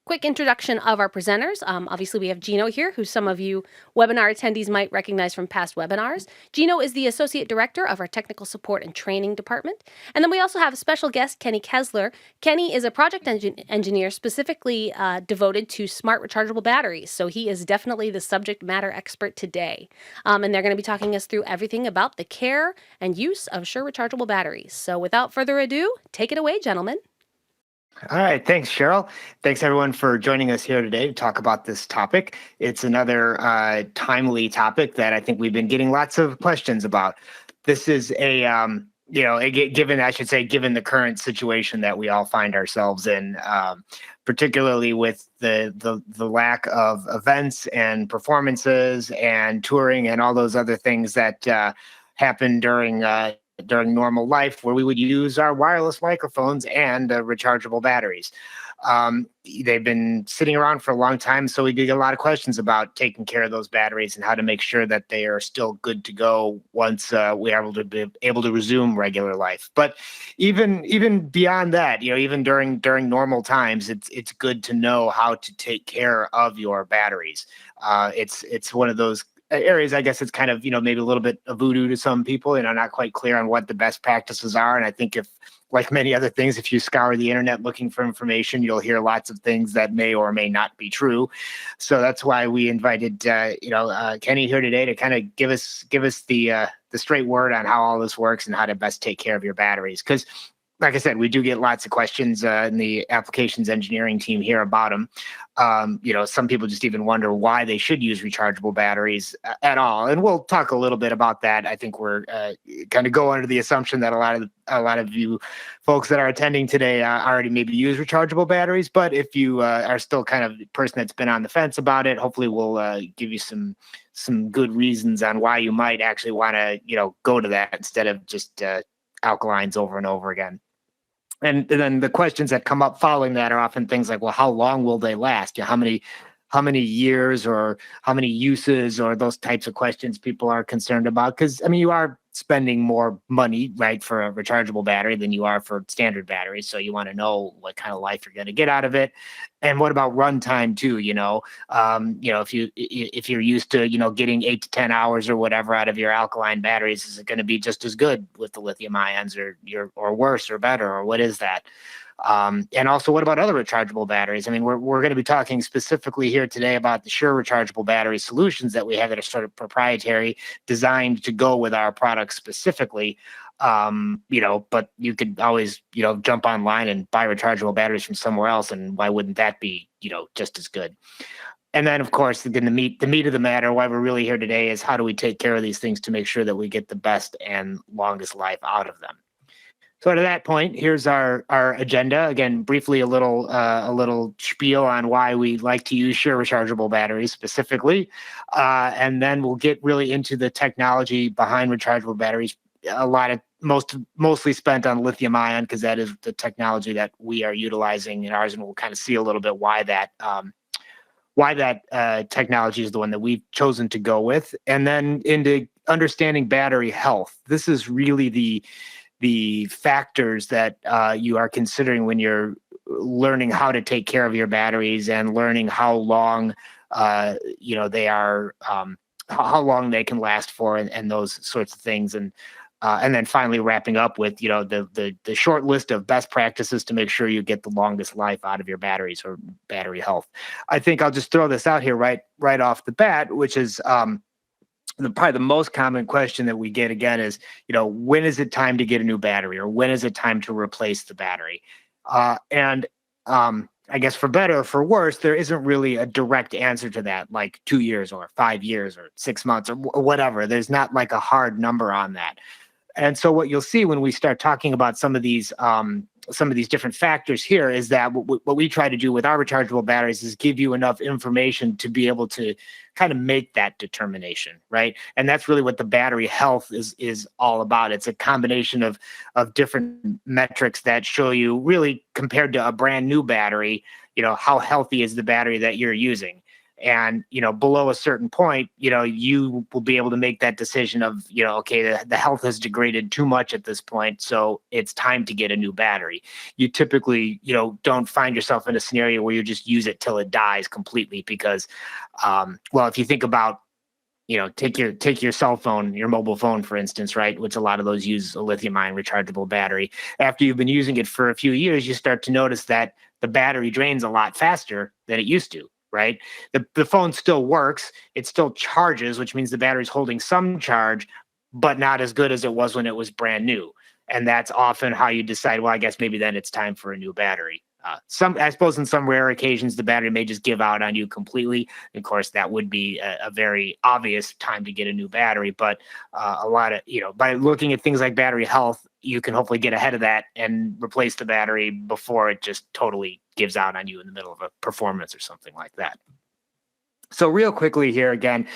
Quick introduction of our presenters. Obviously, we have Gino here, who some of you webinar attendees might recognize from past webinars. Gino is the Associate Director of our Technical Support and Training Department. And then we also have a special guest, Kenny Kessler. Kenny is a project engineer specifically devoted to smart rechargeable batteries. So he is definitely the subject matter expert today. And they're going to be talking us through everything about the care and use of Shure Rechargeable batteries. So without further ado, take it away, gentlemen. All right. Thanks, Cheryl. Thanks, everyone, for joining us here today to talk about this topic. It's another timely topic that I think we've been getting lots of questions about. This is given the current situation that we all find ourselves in, particularly with the lack of events and performances and touring and all those other things that happen during normal life, where we would use our wireless microphones and rechargeable batteries. They've been sitting around for a long time, so we get a lot of questions about taking care of those batteries and how to make sure that they are still good to go once we are able to resume regular life. But even beyond that, even during normal times, it's good to know how to take care of your batteries. It's one of those areas, I guess it's kind of, maybe a little bit of voodoo to some people, not quite clear on what the best practices are. And I think if, like many other things, if you scour the internet looking for information, you'll hear lots of things that may or may not be true. So that's why we invited, Kenny here today to kind of give us the straight word on how all this works and how to best take care of your batteries. Because, like I said, we do get lots of questions in the applications engineering team here about them. Some people just even wonder why they should use rechargeable batteries at all. And we'll talk a little bit about that. I think we're kind of go under the assumption that a lot of you folks that are attending today already maybe use rechargeable batteries. But if you are still kind of the person that's been on the fence about it, hopefully we'll give you some good reasons on why you might actually want to, go to that instead of just alkalines over and over again. And then the questions that come up following that are often things like, well, how long will they last? How many years or how many uses, or those types of questions people are concerned about? Because, you are spending more money, right, for a rechargeable battery than you are for standard batteries. So you want to know what kind of life you're going to get out of it. And what about runtime too? If you're used to, getting 8 to 10 hours or whatever out of your alkaline batteries, is it going to be just as good with the lithium ions, or worse or better, or what is that? And also, what about other rechargeable batteries? We're going to be talking specifically here today about the Shure rechargeable battery solutions that we have that are sort of proprietary, designed to go with our products specifically. But you could always, jump online and buy rechargeable batteries from somewhere else. And why wouldn't that be, just as good? And then, of course, the meat of the matter, why we're really here today, is how do we take care of these things to make sure that we get the best and longest life out of them? So to that point, here's our agenda. Again, briefly, a little spiel on why we like to use Shure rechargeable batteries specifically, and then we'll get really into the technology behind rechargeable batteries. Mostly spent on lithium ion, because that is the technology that we are utilizing in ours, and we'll kind of see a little bit why that technology is the one that we've chosen to go with, and then into understanding battery health. This is really the factors that you are considering when you're learning how to take care of your batteries and learning how long they are, how long they can last for, and those sorts of things. And then finally wrapping up with the short list of best practices to make sure you get the longest life out of your batteries, or battery health. I think I'll just throw this out here right off the bat, which is probably the most common question that we get again is, when is it time to get a new battery, or when is it time to replace the battery? And I guess for better or for worse, there isn't really a direct answer to that, like 2 years or 5 years or 6 months or whatever. There's not like a hard number on that. And so what you'll see when we start talking about some of these different factors here is that what we try to do with our rechargeable batteries is give you enough information to be able to kind of make that determination, right? And that's really what the battery health is all about. It's a combination of different metrics that show you, really compared to a brand new battery, how healthy is the battery that you're using. And, below a certain point, you will be able to make that decision of, okay, the health has degraded too much at this point, so it's time to get a new battery. You typically, don't find yourself in a scenario where you just use it till it dies completely because, well, if you think about, take your cell phone, your mobile phone, for instance, right? Which a lot of those use a lithium-ion rechargeable battery. After you've been using it for a few years, you start to notice that the battery drains a lot faster than it used to, right? The phone still works, it still charges, which means the battery's holding some charge, but not as good as it was when it was brand new. And that's often how you decide, well, I guess maybe then it's time for a new battery. I suppose in some rare occasions, the battery may just give out on you completely. Of course, that would be a very obvious time to get a new battery. But a lot of, by looking at things like battery health, you can hopefully get ahead of that and replace the battery before it just totally gives out on you in the middle of a performance or something like that. So real quickly here again,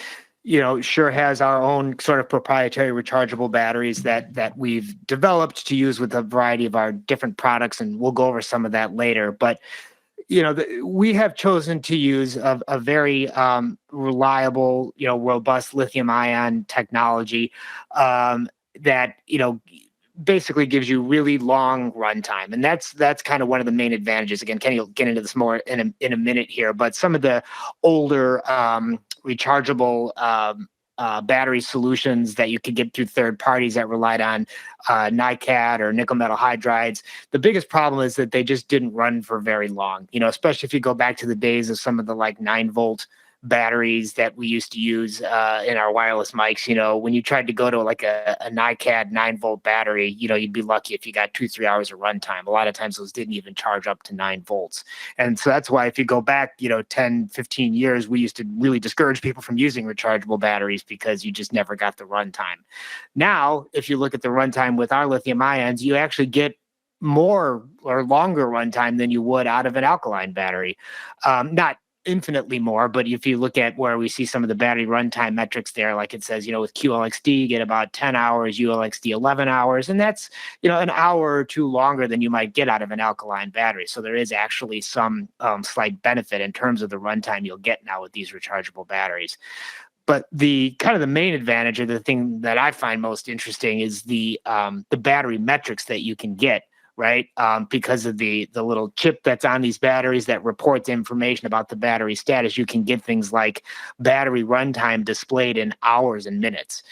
Shure has our own sort of proprietary rechargeable batteries that we've developed to use with a variety of our different products, and we'll go over some of that later. But we have chosen to use a very reliable, robust lithium-ion technology that basically gives you really long runtime, and that's kind of one of the main advantages. Again, Kenny will get into this more in a minute here, but some of the older rechargeable battery solutions that you could get through third parties that relied on NiCad or nickel metal hydrides, the biggest problem is that they just didn't run for very long. Especially if you go back to the days of some of the like 9-volt batteries that we used to use in our wireless mics. When you tried to go to like a NiCad 9-volt battery, you'd be lucky if you got 2-3 hours of runtime. A lot of times those didn't even charge up to 9 volts. And so that's why if you go back, 10, 15 years, we used to really discourage people from using rechargeable batteries because you just never got the runtime. Now, if you look at the runtime with our lithium ions, you actually get more or longer runtime than you would out of an alkaline battery. Not infinitely more, but if you look at where we see some of the battery runtime metrics there, like it says, with QLXD, you get about 10 hours, ULXD 11 hours, and that's, an hour or two longer than you might get out of an alkaline battery. So there is actually some slight benefit in terms of the runtime you'll get now with these rechargeable batteries. But the kind of the main advantage, or the thing that I find most interesting, is the battery metrics that you can get, right? Because of the little chip that's on these batteries that reports information about the battery status. You can get things like battery runtime displayed in hours and minutes.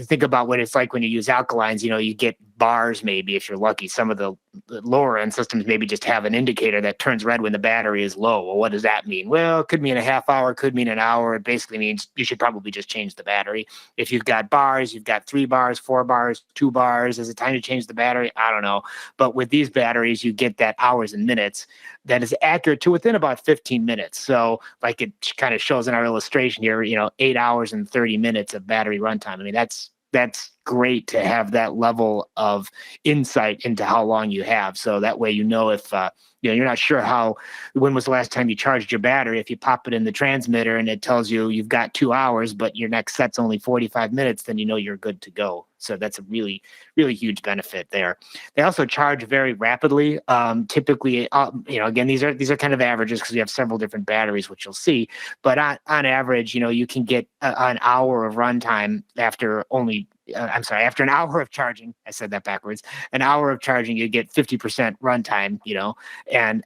Think about what it's like when you use alkalines. You get bars, maybe, if you're lucky. Some of the lower end systems maybe just have an indicator that turns red when the battery is low. Well, what does that mean? Well, it could mean a half hour, could mean an hour. It basically means you should probably just change the battery. If you've got bars, you've got 3 bars, 4 bars, 2 bars. Is it time to change the battery? I don't know. But with these batteries, you get that hours and minutes that is accurate to within about 15 minutes. So like it kind of shows in our illustration here, 8 hours and 30 minutes of battery runtime. I mean, that's great to have that level of insight into how long you have. So that way, if you're not sure when was the last time you charged your battery, if you pop it in the transmitter and it tells you you've got 2 hours, but your next set's only 45 minutes, then you're good to go. So that's a really, really huge benefit there. They also charge very rapidly. Typically, again, these are kind of averages because we have several different batteries, which you'll see. But on average, you can get an hour of runtime after after an hour of charging. I said that backwards. An hour of charging, you get 50% runtime, and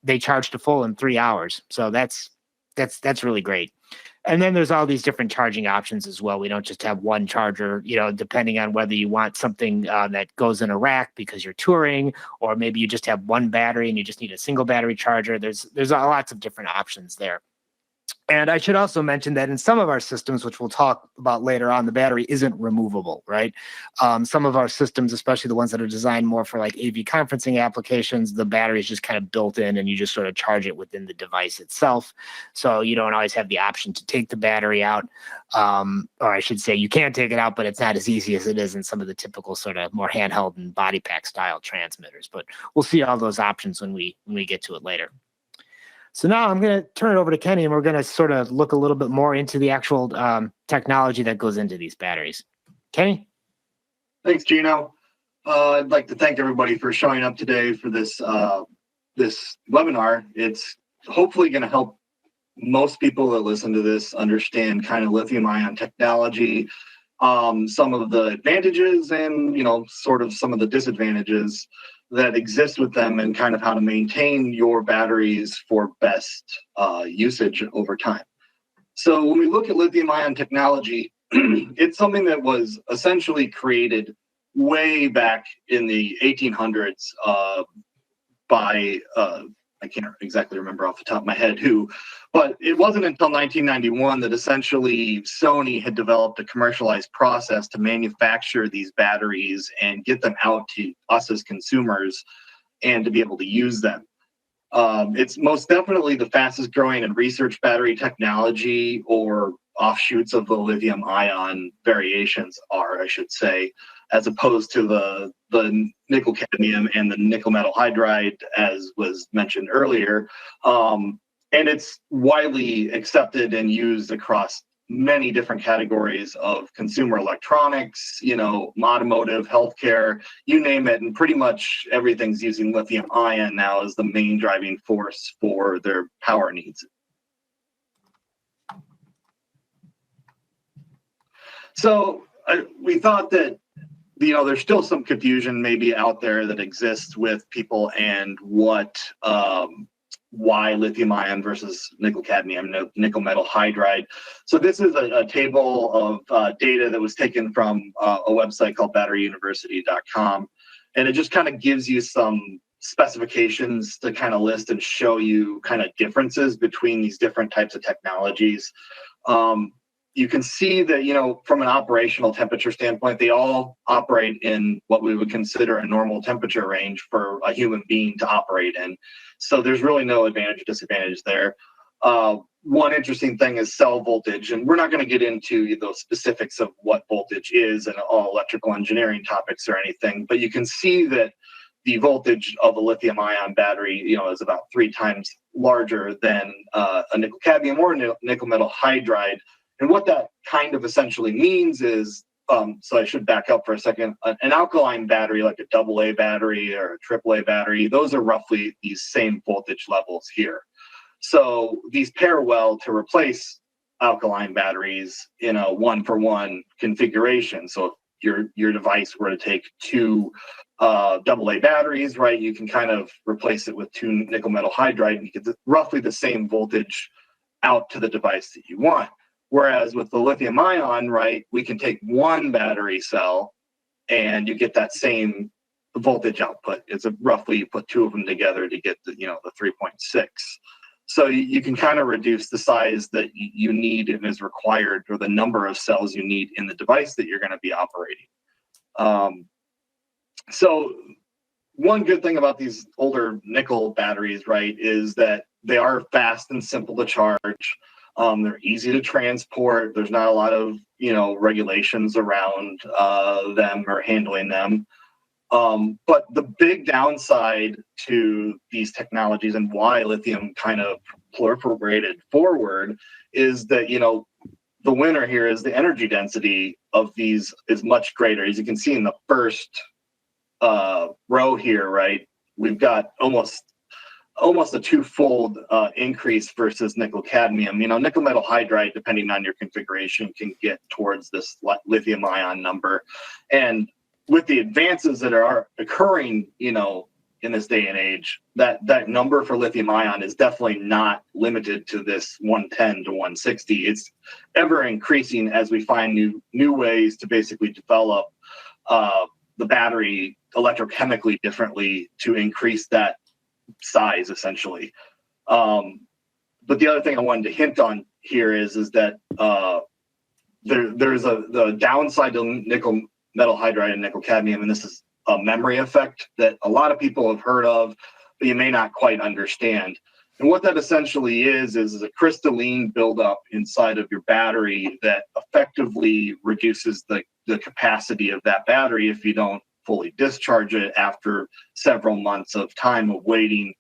they charge to full in 3 hours. So that's really great. And then there's all these different charging options as well. We don't just have one charger, depending on whether you want something that goes in a rack because you're touring, or maybe you just have one battery and you just need a single battery charger. There's lots of different options there. And I should also mention that in some of our systems, which we'll talk about later on, the battery isn't removable, right? Some of our systems, especially the ones that are designed more for like AV conferencing applications, the battery is just kind of built in and you just sort of charge it within the device itself. So you don't always have the option to take the battery out. Or I should say you can take it out, but it's not as easy as it is in some of the typical sort of more handheld and body pack style transmitters. But we'll see all those options when we get to it later. So now I'm going to turn it over to Kenny, and we're going to sort of look a little bit more into the actual technology that goes into these batteries. Kenny? Thanks, Gino. I'd like to thank everybody for showing up today for this this webinar. It's hopefully going to help most people that listen to this understand kind of lithium ion technology, some of the advantages and, sort of some of the disadvantages that exist with them, and kind of how to maintain your batteries for best usage over time. So when we look at lithium ion technology, it's something that was essentially created way back in the 1800s by I can't exactly remember off the top of my head who, but it wasn't until 1991 that essentially Sony had developed a commercialized process to manufacture these batteries and get them out to us as consumers and to be able to use them. It's most definitely the fastest growing in research battery technology, or offshoots of the lithium ion variations are, I should say, as opposed to the nickel cadmium and the nickel metal hydride, as was mentioned earlier. And it's widely accepted and used across many different categories of consumer electronics, automotive, healthcare, you name it. And pretty much everything's using lithium ion now as the main driving force for their power needs. So we thought that, there's still some confusion maybe out there that exists with people and why lithium ion versus nickel cadmium, nickel metal hydride. So this is a table of data that was taken from a website called batteryuniversity.com. And it just kind of gives you some specifications to kind of list and show you kind of differences between these different types of technologies. You can see that, from an operational temperature standpoint, they all operate in what we would consider a normal temperature range for a human being to operate in. So there's really no advantage or disadvantage there. One interesting thing is cell voltage, and we're not going to get into those specifics of what voltage is and all electrical engineering topics or anything, but you can see that the voltage of a lithium ion battery, is about 3 times larger than a nickel cadmium or nickel metal hydride. And what that kind of essentially means is, so I should back up for a second, an alkaline battery like a AA battery or a AAA battery, those are roughly these same voltage levels here. So these pair well to replace alkaline batteries in a 1-for-1 configuration. So if your device were to take 2 AA batteries, right, you can kind of replace it with 2 nickel metal hydride and you get roughly the same voltage out to the device that you want. Whereas with the lithium ion, right, we can take 1 battery cell and you get that same voltage output. It's roughly you put 2 of them together to get the 3.6. So you can kind of reduce the size that you need and is required, or the number of cells you need in the device that you're going to be operating. So one good thing about these older nickel batteries, right, is that they are fast and simple to charge. They're easy to transport. There's not a lot of, regulations around them or handling them. But the big downside to these technologies and why lithium kind of proliferated forward is that, the winner here is the energy density of these is much greater. As you can see in the first row here, right, we've got almost a 2-fold increase versus nickel cadmium. Nickel metal hydride, depending on your configuration, can get towards this lithium ion number. And with the advances that are occurring, in this day and age, that number for lithium ion is definitely not limited to this 110 to 160. It's ever increasing as we find new ways to basically develop the battery electrochemically differently to increase that size, essentially. But the other thing I wanted to hint on here is that there's the downside to nickel metal hydride and nickel cadmium, and this is a memory effect that a lot of people have heard of, but you may not quite understand. And what that essentially is a crystalline buildup inside of your battery that effectively reduces the capacity of that battery if you don't fully discharge it after several months of time of waiting.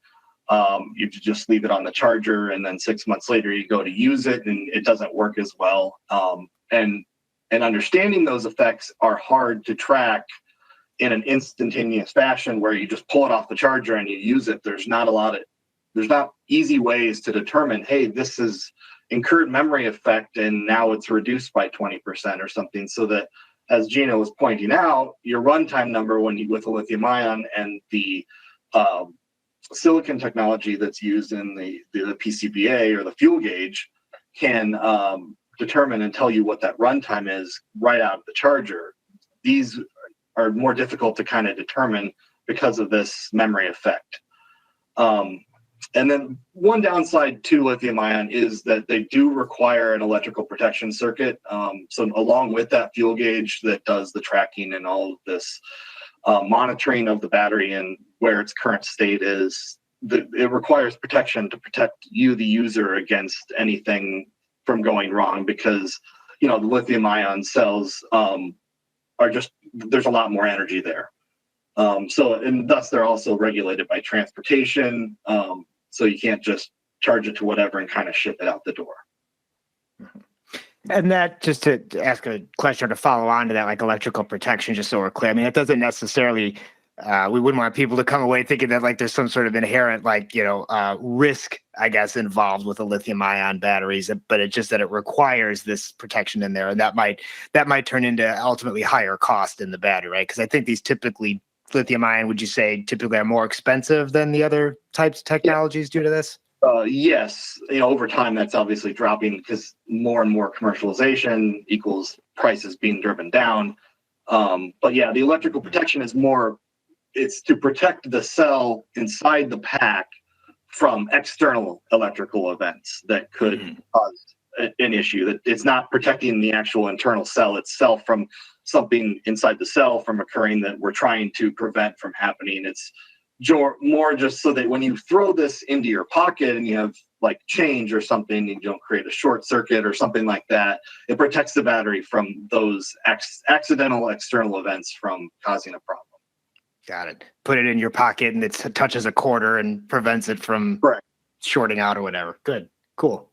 You just leave it on the charger, and then 6 months later you go to use it and it doesn't work as well. And understanding those effects are hard to track in an instantaneous fashion where you just pull it off the charger and you use it. There's there's not easy ways to determine, hey, this is incurred memory effect and now it's reduced by 20% or something, so that, as Gina was pointing out, your runtime number with a lithium ion and the silicon technology that's used in the PCBA or the fuel gauge can determine and tell you what that runtime is right out of the charger. These are more difficult to kind of determine because of this memory effect. And then one downside to lithium ion is that they do require an electrical protection circuit. So along with that fuel gauge that does the tracking and all of this monitoring of the battery and where its current state is, it requires protection to protect you, the user, against anything from going wrong, because the lithium ion cells are just, there's a lot more energy there. And thus they're also regulated by transportation. So you can't just charge it to whatever and kind of ship it out the door. And that, just to ask a question to follow on to that, like electrical protection, just so we're clear, I mean, it doesn't necessarily, we wouldn't want people to come away thinking that like there's some sort of inherent risk, I guess, involved with the lithium ion batteries, but it's just that it requires this protection in there. And that might turn into ultimately higher cost in the battery, right? Because I think these typically, lithium ion, would you say, typically are more expensive than the other types of technologies due to this? Yes. Over time, that's obviously dropping because more and more commercialization equals prices being driven down. But yeah, the electrical protection is it's to protect the cell inside the pack from external electrical events that could cause an issue. That it's not protecting the actual internal cell itself from something inside the cell from occurring that we're trying to prevent from happening. It's more just so that when you throw this into your pocket and you have like change or something, you don't create a short circuit or something like that. It protects the battery from those accidental external events from causing a problem. Got it. Put it in your pocket and it touches a quarter and prevents it from shorting out or whatever. Good. Cool.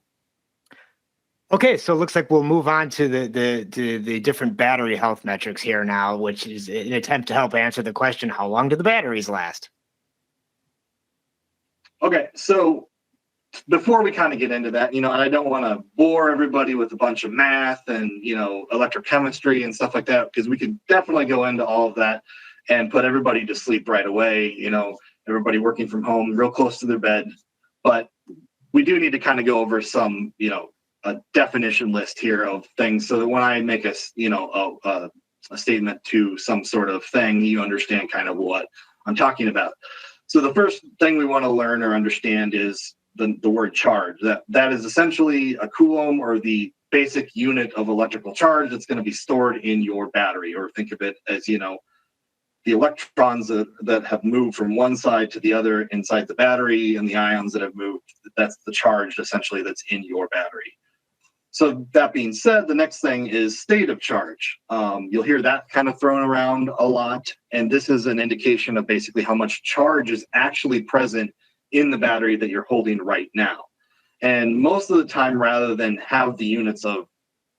Okay, so it looks like we'll move on to the different battery health metrics here now, which is an attempt to help answer the question, how long do the batteries last? Okay, so before we kind of get into that, and I don't want to bore everybody with a bunch of math and, electrochemistry and stuff like that, because we could definitely go into all of that and put everybody to sleep right away, everybody working from home, real close to their bed. But we do need to kind of go over some, a definition list here of things, so that when I make a statement to some sort of thing, you understand kind of what I'm talking about. So the first thing we want to learn or understand is the word charge. That is essentially a coulomb, or the basic unit of electrical charge that's going to be stored in your battery. Or think of it as, the electrons that have moved from one side to the other inside the battery, and the ions that have moved. That's the charge essentially that's in your battery. So that being said, the next thing is state of charge. You'll hear that kind of thrown around a lot. And this is an indication of basically how much charge is actually present in the battery that you're holding right now. And most of the time, rather than have the units of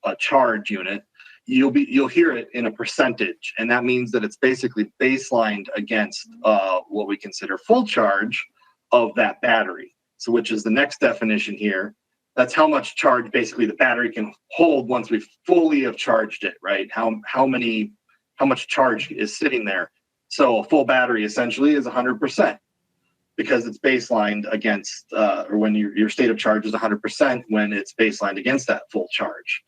a charge unit, you'll hear it in a percentage. And that means that it's basically baselined against what we consider full charge of that battery. So which is the next definition here. That's how much charge basically the battery can hold once we fully have charged it, right? How much charge is sitting there. So a full battery essentially is 100%, because it's baselined against, or when your state of charge is 100% when it's baselined against that full charge.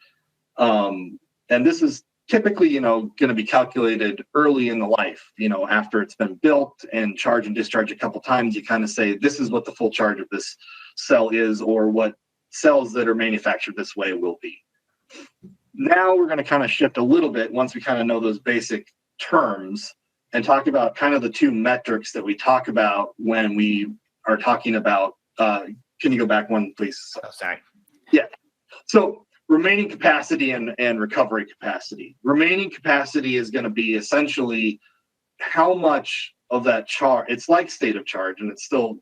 And this is typically, going to be calculated early in the life, after it's been built and charge and discharge a couple times. You kind of say, this is what the full charge of this cell is, or what cells that are manufactured this way will be. Now we're going to kind of shift a little bit once we kind of know those basic terms and talk about kind of the two metrics that we talk about when we are talking about, can you go back one, please? Oh, sorry. Yeah. So remaining capacity and recovery capacity. Remaining capacity is going to be essentially how much of that charge, it's like state of charge, and it's still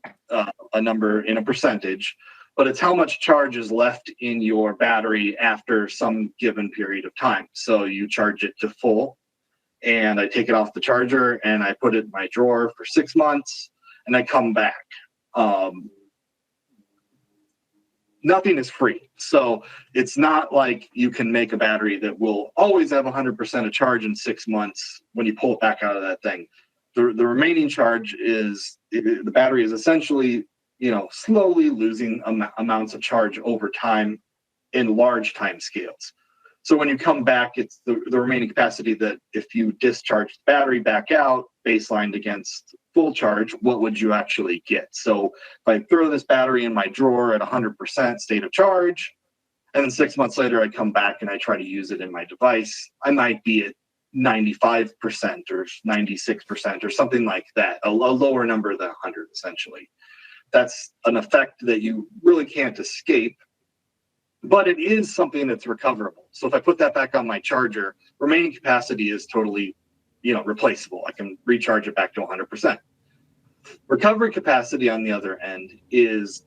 a number in a percentage, but it's how much charge is left in your battery after some given period of time. So you charge it to full, and I take it off the charger and I put it in my drawer for 6 months, and I come back. nothing is free. So it's not like you can make a battery that will always have 100% of charge in 6 months when you pull it back out of that thing. The remaining charge is, the battery is essentially, slowly losing amounts of charge over time in large time scales. So when you come back, it's the remaining capacity that if you discharge the battery back out, baselined against full charge, what would you actually get? So if I throw this battery in my drawer at 100% state of charge, and then 6 months later I come back and I try to use it in my device, I might be at 95% or 96% or something like that, a lower number than 100 essentially. That's an effect that you really can't escape, but it is something that's recoverable. So if I put that back on my charger, remaining capacity is totally, replaceable. I can recharge it back to 100%. Recovery capacity, on the other end, is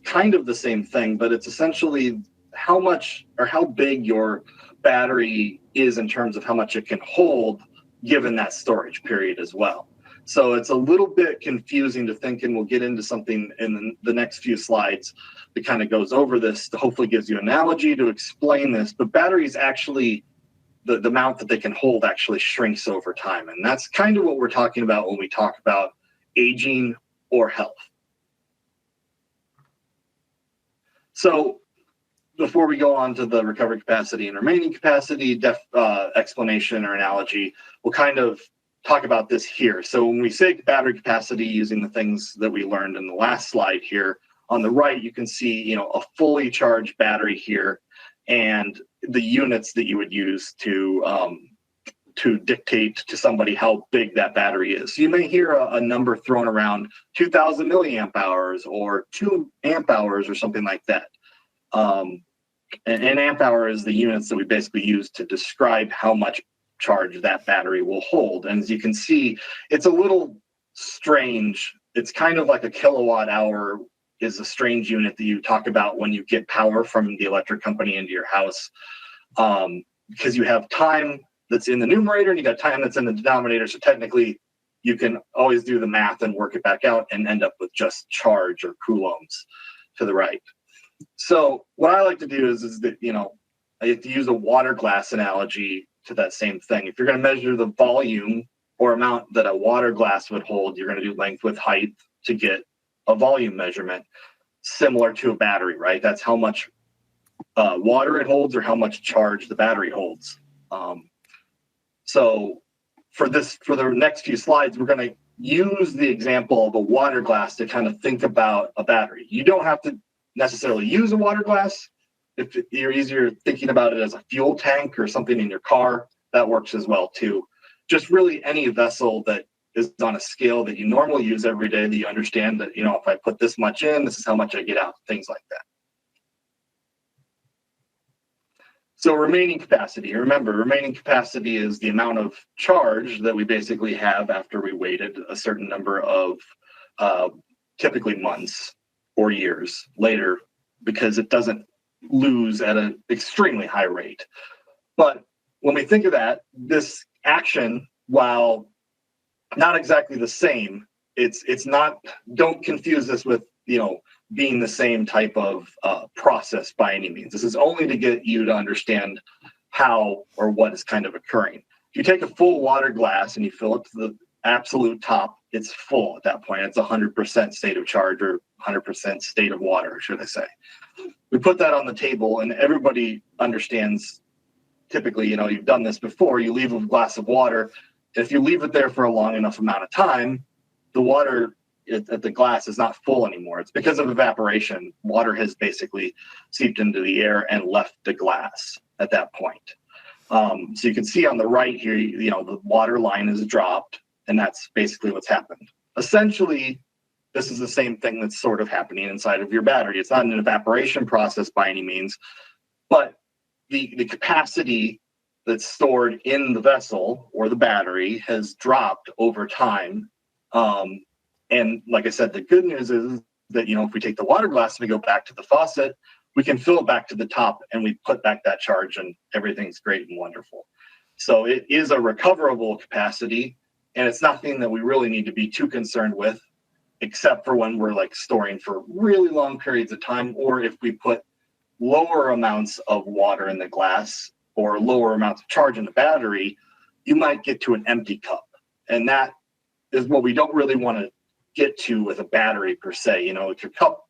kind of the same thing, but it's essentially how much or how big your battery is in terms of how much it can hold given that storage period as well. So it's a little bit confusing to think, and we'll get into something in the next few slides that kind of goes over this, to hopefully gives you an analogy to explain this. But batteries actually, the amount that they can hold actually shrinks over time. And that's kind of what we're talking about when we talk about aging or health. So before we go on to the recovery capacity and remaining capacity explanation or analogy, we'll kind of talk about this here. So when we say battery capacity using the things that we learned in the last slide here, on the right, you can see, a fully charged battery here and the units that you would use to dictate to somebody how big that battery is. So you may hear a number thrown around, 2,000 milliamp hours or 2 amp hours or something like that. And amp hour is the units that we basically use to describe how much charge that battery will hold. And as you can see, it's a little strange. It's kind of like a kilowatt hour is a strange unit that you talk about when you get power from the electric company into your house, because you have time that's in the numerator and you got time that's in the denominator. So technically you can always do the math and work it back out and end up with just charge or coulombs to the right. So what I like to do is that, I have to use a water glass analogy to that same thing. If you're going to measure the volume or amount that a water glass would hold, you're going to do length with height to get a volume measurement similar to a battery, right? That's how much water it holds or how much charge the battery holds. So for the next few slides, we're going to use the example of a water glass to kind of think about a battery. You don't have to necessarily use a water glass. If you're easier thinking about it as a fuel tank or something in your car, that works as well too. Just really any vessel that is on a scale that you normally use every day, that you understand that, if I put this much in, this is how much I get out, things like that. So remaining capacity, remember, remaining capacity is the amount of charge that we basically have after we waited a certain number of typically months or years later, because it doesn't lose at an extremely high rate. But when we think of that, this action, while not exactly the same, it's not, don't confuse this with, being the same type of process by any means. This is only to get you to understand how or what is kind of occurring. If you take a full water glass and you fill it to the absolute top, it's full at that point. It's 100% state of charge, or 100% state of water, should I say. We put that on the table and everybody understands, typically, you've done this before, you leave a glass of water. If you leave it there for a long enough amount of time, the water at the glass is not full anymore. It's because of evaporation. Water has basically seeped into the air and left the glass at that point. So you can see on the right here, the water line is dropped, and that's basically what's happened. Essentially, this is the same thing that's sort of happening inside of your battery. It's not an evaporation process by any means, but the capacity that's stored in the vessel or the battery has dropped over time. And like I said, the good news is that, if we take the water glass and we go back to the faucet, we can fill it back to the top and we put back that charge and everything's great and wonderful. So it is a recoverable capacity, and it's nothing that we really need to be too concerned with. except for when we're like storing for really long periods of time, or if we put lower amounts of water in the glass or lower amounts of charge in the battery, you might get to an empty cup. And that is what we don't really want to get to with a battery per se. You know, if your cup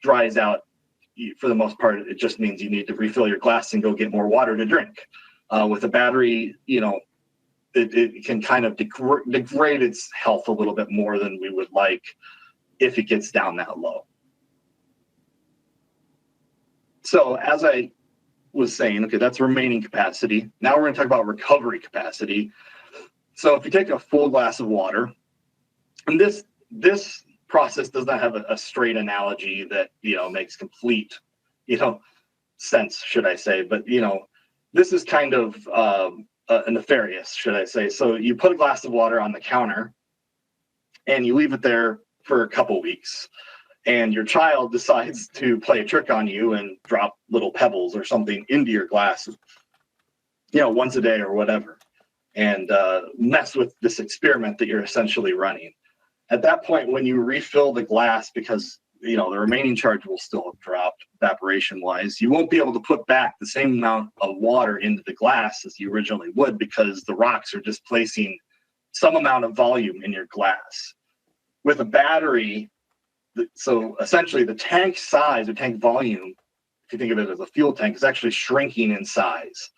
dries out, for the most part, it just means you need to refill your glass and go get more water to drink. With a battery, you know, it can kind of degrade its health a little bit more than we would like if it gets down that low. So as I was saying, okay, that's remaining capacity. Now we're going to talk about recovery capacity. So if you take a full glass of water, and this process does not have a straight analogy that, you know, makes complete, you know, sense, should I say, but, you know, this is kind of nefarious, should I say. So you put a glass of water on the counter and you leave it there for a couple weeks, and your child decides to play a trick on you and drop little pebbles or something into your glass, you know, once a day or whatever, and mess with this experiment that you're essentially running. At that point, when you refill the glass, because, you know, the remaining charge will still have dropped evaporation wise, you won't be able to put back the same amount of water into the glass as you originally would, because the rocks are displacing some amount of volume in your glass. With a battery, so essentially the tank size or tank volume, if you think of it as a fuel tank, is actually shrinking in size,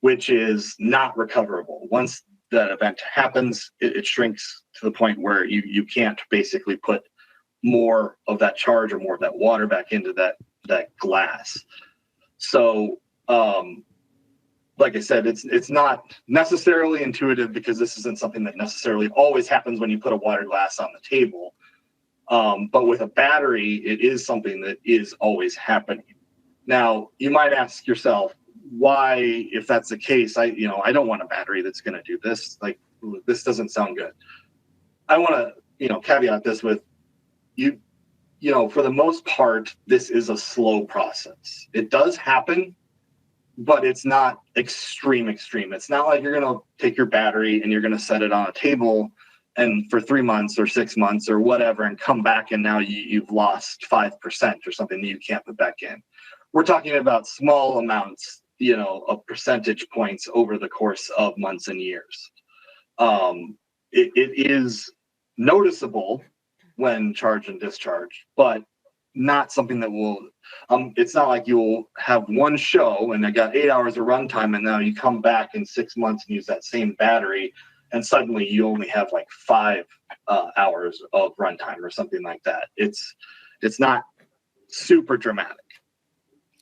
which is not recoverable. Once that event happens, it shrinks to the point where you can't basically put more of that charge or more of that water back into that glass. So like I said, it's not necessarily intuitive, because this isn't something that necessarily always happens when you put a water glass on the table. But with a battery, it is something that is always happening. Now, you might ask yourself, why, if that's the case, I don't want a battery that's going to do this. Like, this doesn't sound good. I want to, you know, caveat this with you know, for the most part, this is a slow process. It does happen, but it's not extreme. It's not like you're going to take your battery and you're going to set it on a table and for 3 months or 6 months or whatever, and come back and now you've lost 5% or something that you can't put back in. We're talking about small amounts, you know, of percentage points over the course of months and years. It is noticeable when charge and discharge, but not something that will, it's not like you'll have one show and I got 8 hours of runtime, and now you come back in 6 months and use that same battery, and suddenly you only have like 5 hours of runtime or something like that. It's not super dramatic.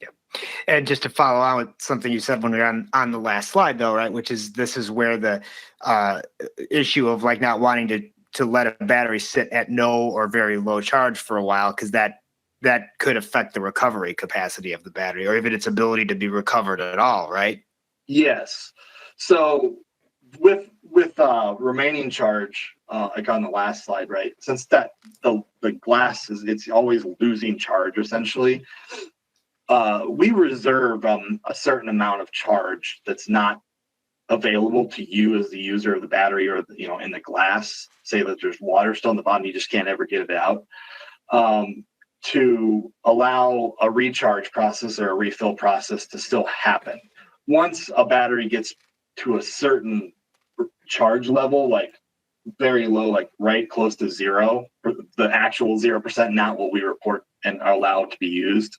Yeah. And just to follow on with something you said when we were on the last slide, though, right, which is this is where the issue of like not wanting to let a battery sit at no or very low charge for a while, because that could affect the recovery capacity of the battery, or even its ability to be recovered at all, right? Yes. So with remaining charge, like on the last slide, right? Since that the glass it's always losing charge essentially. We reserve a certain amount of charge that's not available to you as the user of the battery, or, you know, in the glass. Say that there's water still in the bottom, you just can't ever get it out. To allow a recharge process or a refill process to still happen. Once a battery gets to a certain charge level, like very low, like right close to zero, the actual 0%, not what we report and are allowed to be used,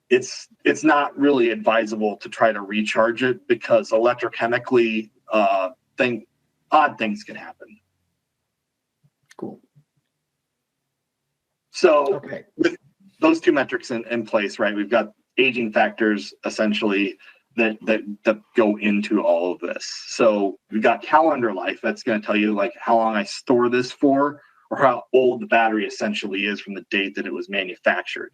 it's not really advisable to try to recharge it, because electrochemically odd things can happen. Cool. So Okay. with those two metrics in place, right, we've got aging factors essentially that go into all of this. So we've got calendar life. That's going to tell you like how long I store this for, or how old the battery essentially is from the date that it was manufactured.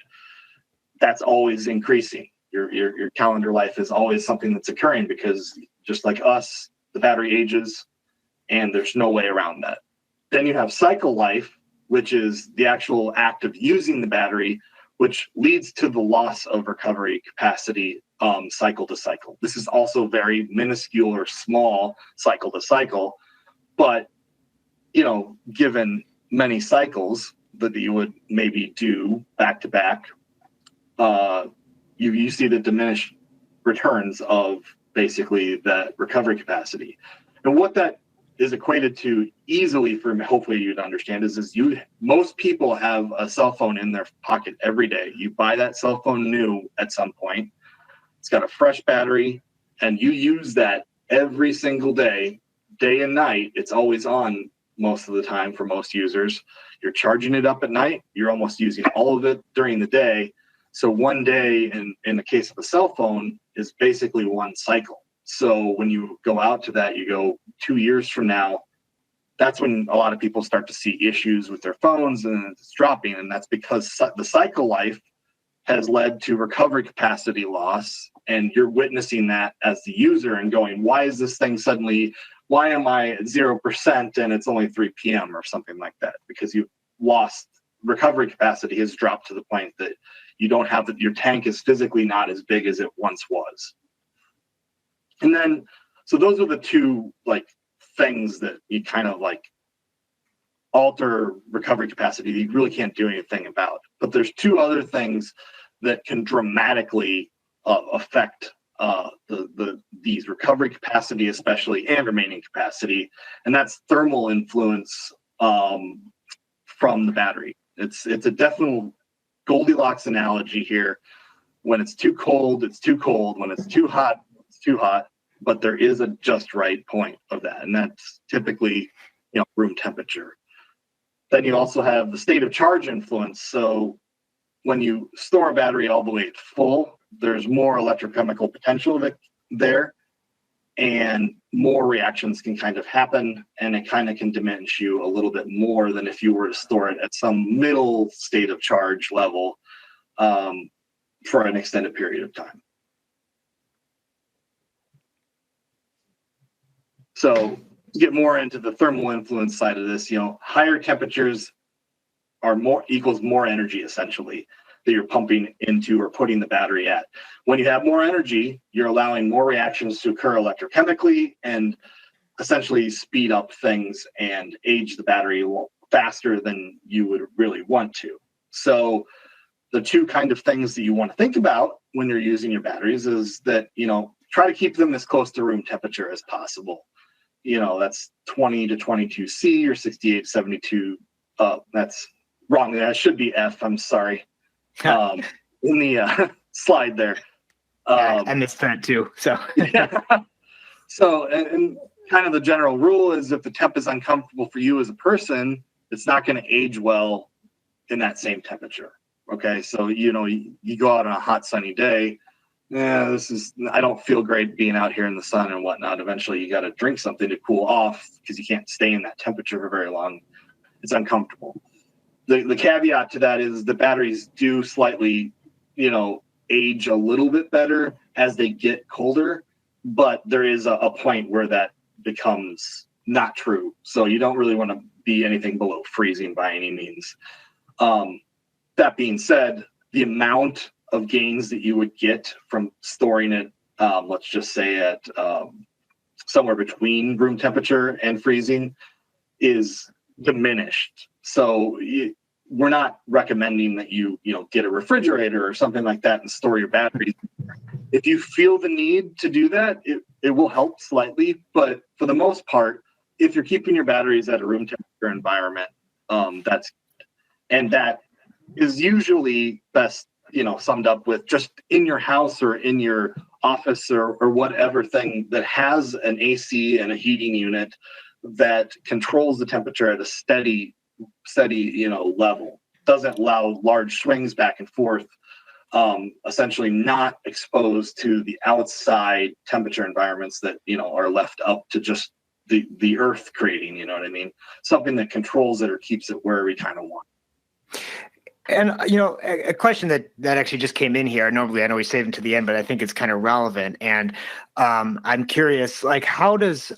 That's always increasing. Your calendar life is always something that's occurring, because just like us, the battery ages, and there's no way around that. Then you have cycle life, which is the actual act of using the battery, which leads to the loss of recovery capacity cycle to cycle. This is also very minuscule or small cycle to cycle, but, you know, given many cycles that you would maybe do back to back, you see the diminished returns of basically that recovery capacity. And what that is equated to easily for hopefully you'd understand is most people have a cell phone in their pocket every day. You buy that cell phone new at some point. It's got a fresh battery, and you use that every single day and night. It's always on most of the time for most users. You're charging it up at night. You're almost using all of it during the day. So one day, in the case of a cell phone, is basically one cycle. So when you go out to that, you go 2 years from now, that's when a lot of people start to see issues with their phones and it's dropping. And that's because the cycle life has led to recovery capacity loss. And you're witnessing that as the user and going, why is this thing suddenly, why am I at 0% and it's only 3 p.m. or something like that? Because you've lost recovery capacity has dropped to the point that you don't have your tank is physically not as big as it once was. And then, so those are the two like things that you kind of like alter recovery capacity that you really can't do anything about. But there's two other things that can dramatically affect these recovery capacity, especially, and remaining capacity, and that's thermal influence from the battery. It's a definite Goldilocks analogy here. When it's too cold, it's too cold. When it's too hot, it's too hot. But there is a just right point of that, and that's typically, room temperature. Then you also have the state of charge influence. So when you store a battery all the way at full, there's more electrochemical potential there, and more reactions can kind of happen, and it kind of can diminish you a little bit more than if you were to store it at some middle state of charge level for an extended period of time. So to get more into the thermal influence side of this, higher temperatures equals more energy essentially that you're pumping into or putting the battery at. When you have more energy, you're allowing more reactions to occur electrochemically and essentially speed up things and age the battery faster than you would really want to. So the two kind of things that you want to think about when you're using your batteries is that, try to keep them as close to room temperature as possible. That's 20 to 22 C or 68 to 72. That's wrong. That should be F. I'm sorry. In the slide there. I missed that too. So, So, and kind of the general rule is if the temp is uncomfortable for you as a person, it's not going to age well in that same temperature. Okay. So, you go out on a hot, sunny day. I don't feel great being out here in the sun and whatnot. Eventually you got to drink something to cool off because you can't stay in that temperature for very long. It's uncomfortable. The caveat to that is the batteries do slightly, age a little bit better as they get colder, but there is a point where that becomes not true. So you don't really want to be anything below freezing by any means. That being said, the amount of gains that you would get from storing it, let's just say at somewhere between room temperature and freezing, is diminished. So we're not recommending that you get a refrigerator or something like that and store your batteries. If you feel the need to do that, it will help slightly, but for the most part, if you're keeping your batteries at a room temperature environment, that is usually best summed up with just in your house or in your office or whatever thing that has an AC and a heating unit that controls the temperature at a steady level, doesn't allow large swings back and forth, essentially not exposed to the outside temperature environments that are left up to just the earth creating, something that controls it or keeps it where we kind of want. And, a question that actually just came in here, normally I know we save them to the end, but I think it's kind of relevant. And I'm curious, like, how does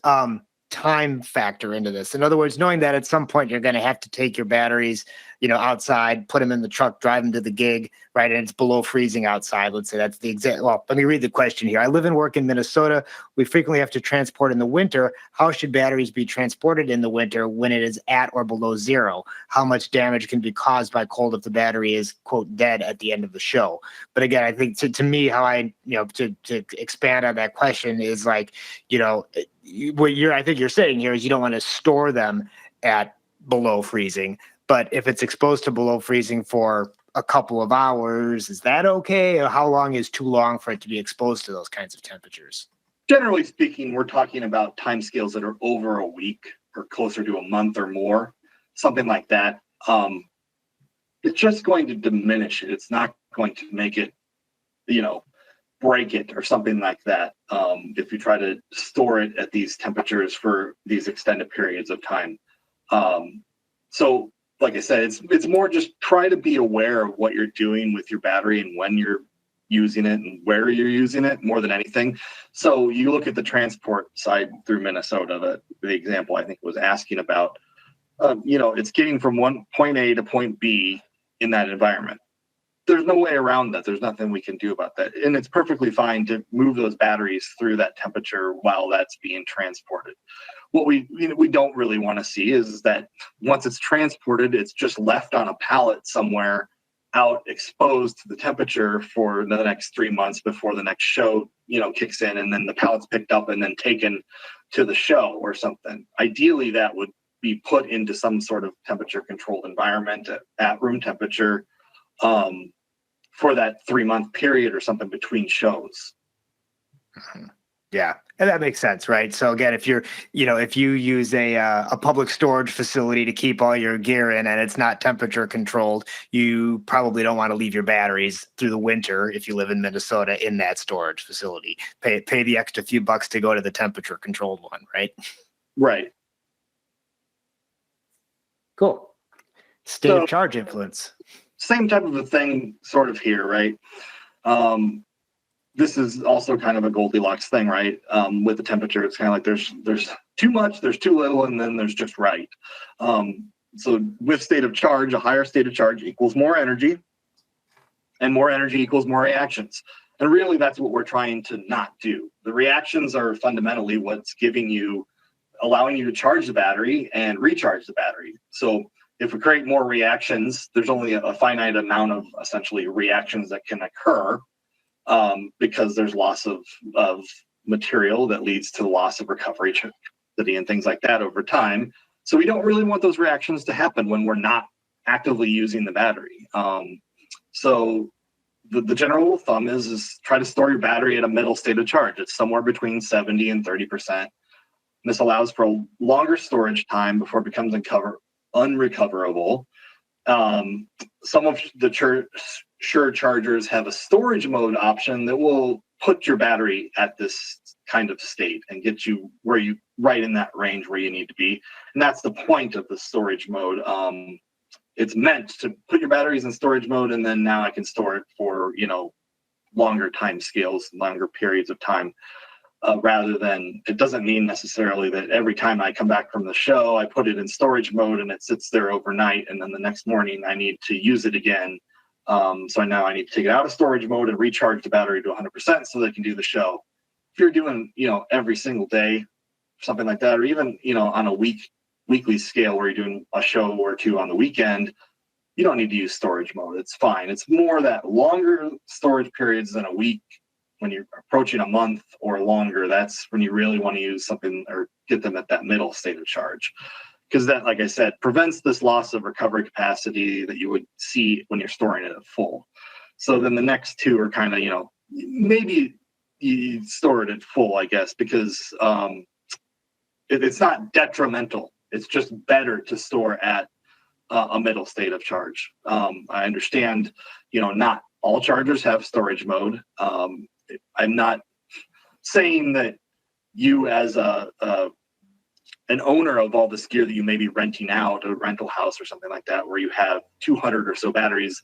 time factor into this? In other words, knowing that at some point you're going to have to take your batteries, outside, put them in the truck, drive them to the gig, right? And it's below freezing outside. Let's say that's the exact. Well, let me read the question here. I live and work in Minnesota. We frequently have to transport in the winter. How should batteries be transported in the winter when it is at or below zero? How much damage can be caused by cold if the battery is, quote, dead at the end of the show? But again, I think to me, how I, to expand on that question is like, what I think you're saying here is you don't want to store them at below freezing. But if it's exposed to below freezing for a couple of hours, is that okay? Or how long is too long for it to be exposed to those kinds of temperatures? Generally speaking, we're talking about timescales that are over a week or closer to a month or more, something like that. It's just going to diminish it. It's not going to make it, break it or something like that. If you try to store it at these temperatures for these extended periods of time. So like I said, it's more just try to be aware of what you're doing with your battery and when you're using it and where you're using it more than anything. So you look at the transport side through Minnesota, the example I think was asking about, it's getting from one point A to point B in that environment. There's no way around that. There's nothing we can do about that. And it's perfectly fine to move those batteries through that temperature while that's being transported. What we don't really want to see is that once it's transported, it's just left on a pallet somewhere out exposed to the temperature for the next 3 months before the next show, kicks in, and then the pallet's picked up and then taken to the show or something. Ideally, that would be put into some sort of temperature controlled environment at room temperature for that 3-month period or something between shows. Mm-hmm. Yeah, and that makes sense, right? So again, if you use a public storage facility to keep all your gear in and it's not temperature controlled, you probably don't want to leave your batteries through the winter if you live in Minnesota in that storage facility. Pay the extra few bucks to go to the temperature controlled one, right? Right. Cool. State of charge influence. Same type of a thing sort of here, right? This is also kind of a Goldilocks thing, right? With the temperature, it's kind of like there's too much, there's too little, and then there's just right. So with state of charge, a higher state of charge equals more energy, and more energy equals more reactions. And really, that's what we're trying to not do. The reactions are fundamentally what's allowing you to charge the battery and recharge the battery. So if we create more reactions, there's only a finite amount of essentially reactions that can occur. Because there's loss of material that leads to loss of recovery capacity and things like that over time. So we don't really want those reactions to happen when we're not actively using the battery. So the general rule of thumb is try to store your battery at a middle state of charge. It's somewhere between 70 and 30%. This allows for a longer storage time before it becomes unrecoverable. Some of the Shure chargers have a storage mode option that will put your battery at this kind of state and get you right in that range where you need to be. And that's the point of the storage mode. It's meant to put your batteries in storage mode, and then now I can store it for, longer time scales, longer periods of time. Rather than, it doesn't mean necessarily that every time I come back from the show, I put it in storage mode and it sits there overnight, and then the next morning I need to use it again. So now I need to take it out of storage mode and recharge the battery to 100% so that I can do the show. If you're doing, every single day, something like that, or even, on a weekly scale where you're doing a show or two on the weekend, you don't need to use storage mode. It's fine. It's more that longer storage periods than a week. When you're approaching a month or longer, that's when you really want to use something or get them at that middle state of charge. Because that, like I said, prevents this loss of recovery capacity that you would see when you're storing it at full. So then the next two are kind of, maybe you store it at full, I guess, because it's not detrimental. It's just better to store at a middle state of charge. I understand, not all chargers have storage mode. I'm not saying that you as a an owner of all this gear that you may be renting out, a rental house or something like that, where you have 200 or so batteries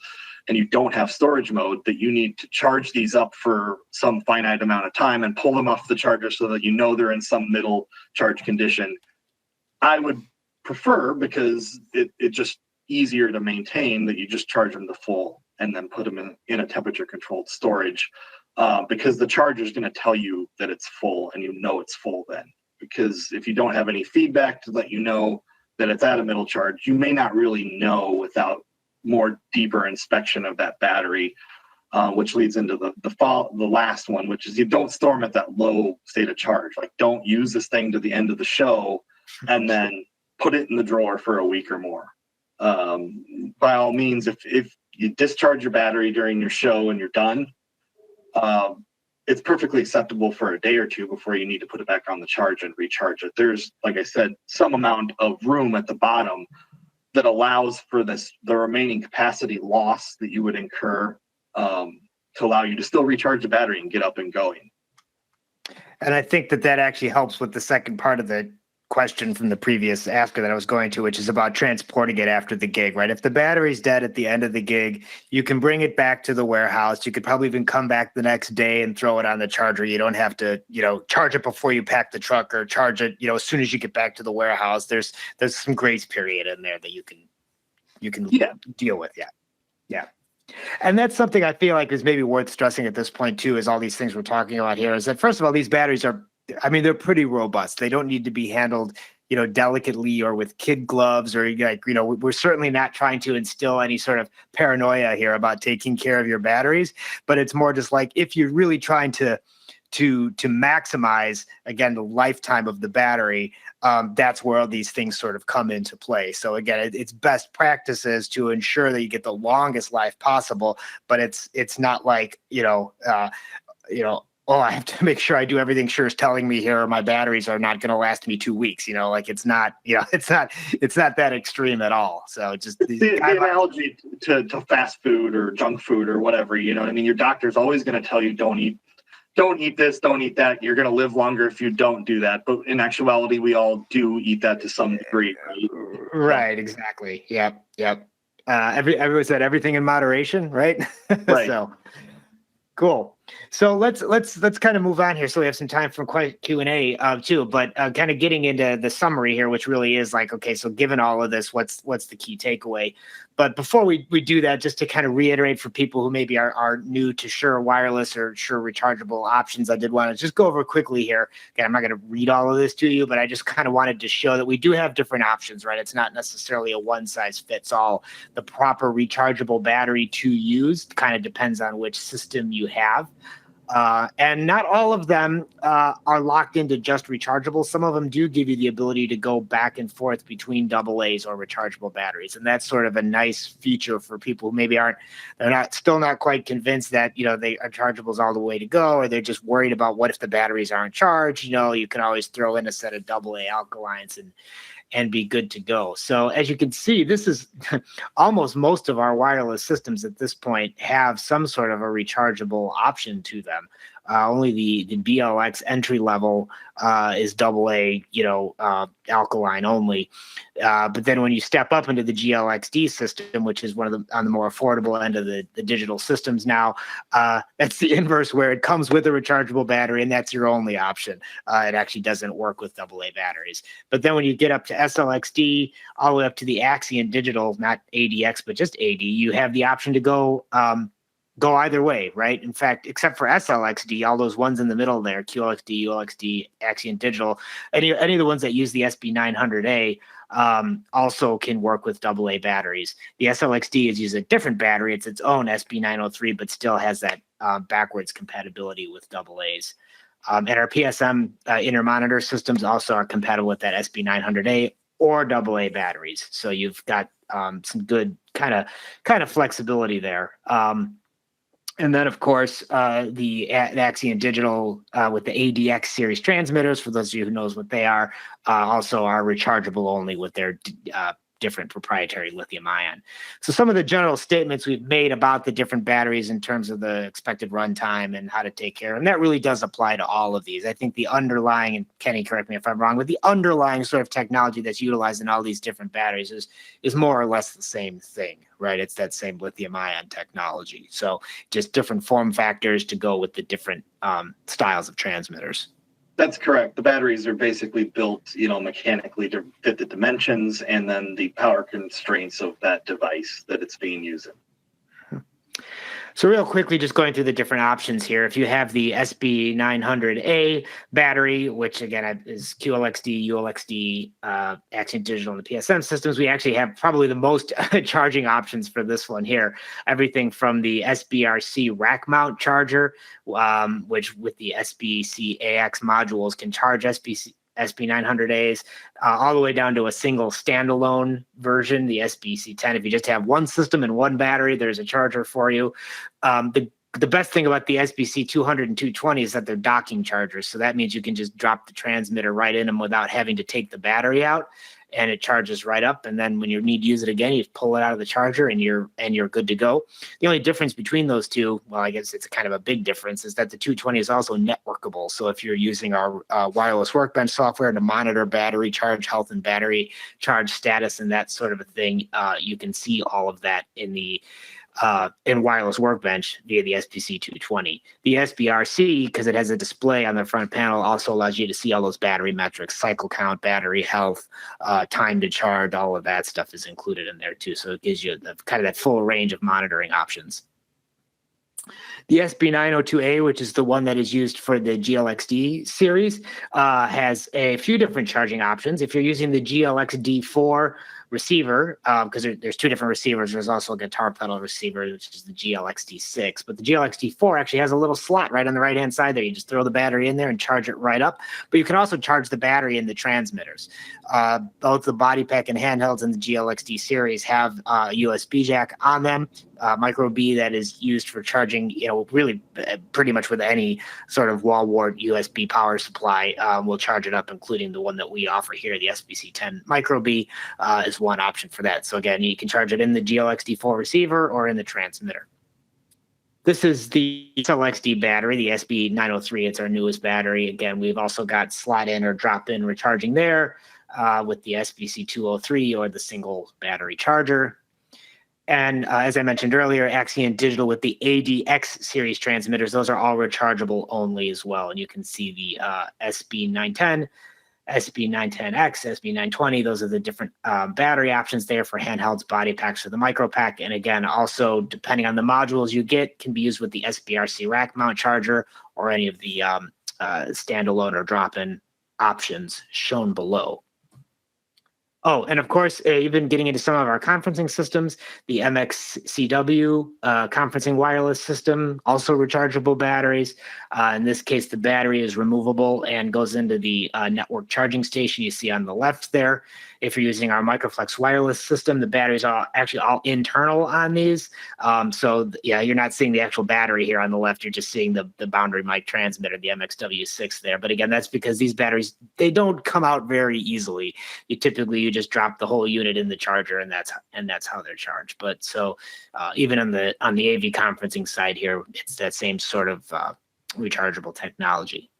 and you don't have storage mode, that you need to charge these up for some finite amount of time and pull them off the charger so that you know they're in some middle charge condition. I would prefer, because it's just easier to maintain, that you just charge them to full and then put them in a temperature controlled storage, because the charger is going to tell you that it's full and you know it's full then. Because if you don't have any feedback to let you know that it's at a middle charge, you may not really know without more deeper inspection of that battery, which leads into the last one, which is you don't store them at that low state of charge. Like, don't use this thing to the end of the show and then put it in the drawer for a week or more. By all means, if you discharge your battery during your show and you're done, it's perfectly acceptable for a day or two before you need to put it back on the charge and recharge it. There's, like I said, some amount of room at the bottom that allows for the remaining capacity loss that you would incur, to allow you to still recharge the battery and get up and going. And I think that actually helps with the second part of the question from the previous asker that I was going to, which is about transporting it after the gig, right? If the battery's dead at the end of the gig, you can bring it back to the warehouse. You could probably even come back the next day and throw it on the charger. You don't have to, charge it before you pack the truck, or charge it, as soon as you get back to the warehouse. There's some grace period in there that you can deal with. Yeah. And that's something I feel like is maybe worth stressing at this point too, is all these things we're talking about here, is that, first of all, these batteries they're pretty robust. They don't need to be handled, delicately or with kid gloves, or we're certainly not trying to instill any sort of paranoia here about taking care of your batteries. But it's more just like, if you're really trying to maximize, again, the lifetime of the battery, that's where all these things sort of come into play. So again, it's best practices to ensure that you get the longest life possible, but it's not like, oh, I have to make sure I do everything Shure's telling me here, or my batteries are not going to last me 2 weeks. It's not that extreme at all. So just the analogy to fast food or junk food or whatever, your doctor's always going to tell you, don't eat this, don't eat that. You're going to live longer if you don't do that. But in actuality, we all do eat that to some degree. Right. Exactly. Yep. Everyone said everything in moderation, right? Right. So cool. So let's kind of move on here. So we have some time for Q&A too, but kind of getting into the summary here, which really is like, okay, so given all of this, what's the key takeaway? But before we do that, just to kind of reiterate for people who maybe are new to Shure wireless or Shure rechargeable options, I did want to just go over quickly here. Again, I'm not going to read all of this to you, but I just kind of wanted to show that we do have different options, right? It's not necessarily a one size fits all. The proper rechargeable battery to use kind of depends on which system you have. And not all of them are locked into just rechargeable. Some of them do give you the ability to go back and forth between AA's or rechargeable batteries. And that's sort of a nice feature for people who maybe still not quite convinced that, they are chargeables all the way to go, or they're just worried about what if the batteries aren't charged. You can always throw in a set of AA alkalines and be good to go. So as you can see, this is almost most of our wireless systems at this point have some sort of a rechargeable option to them. Only the BLX entry level is AA, alkaline only. But then when you step up into the GLXD system, which is on the more affordable end of the digital systems now, that's the inverse, where it comes with a rechargeable battery, and that's your only option. It actually doesn't work with AA batteries. But then when you get up to SLXD, all the way up to the Axion digital, not ADX, but just AD, you have the option to go either way, right? In fact, except for SLXD, all those ones in the middle there, QLXD, ULXD, Axion Digital, any of the ones that use the SB900A also can work with AA batteries. The SLXD uses a different battery. It's its own SB903, but still has that backwards compatibility with AA's. And our PSM intermonitor systems also are compatible with that SB900A or AA batteries. So you've got some good kind of flexibility there. And then, of course, the Axion Digital with the ADX series transmitters, for those of you who knows what they are, also are rechargeable only with their different proprietary lithium ion. So some of the general statements we've made about the different batteries in terms of the expected runtime and how to take care, and that really does apply to all of these. I think the underlying, and Kenny, correct me if I'm wrong, but the underlying sort of technology that's utilized in all these different batteries is more or less the same thing, right? It's that same lithium ion technology. So just different form factors to go with the different styles of transmitters. That's correct. The batteries are basically built, mechanically to fit the dimensions and then the power constraints of that device that it's being used in. So real quickly, just going through the different options here. If you have the SB900A battery, which again is QLXD, ULXD, Axion Digital, and the PSM systems, we actually have probably the most charging options for this one here. Everything from the SBRC rack mount charger, which with the SBC AX modules can charge SB900As, all the way down to a single standalone version, the SBC10. If you just have one system and one battery, there's a charger for you. The best thing about the SBC 200 and 220 is that they're docking chargers. So that means you can just drop the transmitter right in them without having to take the battery out, and it charges right up. And then when you need to use it again, you pull it out of the charger and you're good to go. The only difference between those two, well, I guess it's kind of a big difference, is that the 220 is also networkable. So if you're using our wireless workbench software to monitor battery charge health and battery charge status and that sort of a thing, you can see all of that in wireless workbench via the SPC 220. The SBRC, because it has a display on the front panel, also allows you to see all those battery metrics, cycle count, battery health, time to charge, all of that stuff is included in there too. So it gives you kind of that full range of monitoring options. The SB902A, which is the one that is used for the GLXD series, has a few different charging options. If you're using the GLXD4 receiver, because there's two different receivers. There's also a guitar pedal receiver, which is the GLXD6. But the GLXD4 actually has a little slot right on the right-hand side there. You just throw the battery in there and charge it right up. But you can also charge the battery in the transmitters. Both the body pack and handhelds in the GLXD series have a USB jack on them. Micro B that is used for charging, really pretty much with any sort of wall wart USB power supply will charge it up, including the one that we offer here, the SBC10 Micro B is one option for that. So again, you can charge it in the GLXD4 receiver or in the transmitter. This is the XLXD battery, the SB903. It's our newest battery. Again, we've also got slot in or drop in recharging there with the SBC203 or the single battery charger. And as I mentioned earlier, Axion Digital with the ADX series transmitters, those are all rechargeable only as well. And you can see the SB910, SB910X, SB920, those are the different battery options there for handhelds, body packs, or the micro pack. And again, also depending on the modules you get, can be used with the SBRC rack mount charger or any of the standalone or drop-in options shown below. Oh, and of course, even getting into some of our conferencing systems, the MXCW conferencing wireless system, also rechargeable batteries. In this case, the battery is removable and goes into the network charging station you see on the left there. If you're using our Microflex wireless system, the batteries are actually all internal on these. So yeah, you're not seeing the actual battery here on the left. You're just seeing the boundary mic transmitter, the MXW6 there. But again, that's because these batteries, they don't come out very easily. You just drop the whole unit in the charger, and that's how they're charged. But so even on the AV conferencing side here, it's that same sort of rechargeable technology.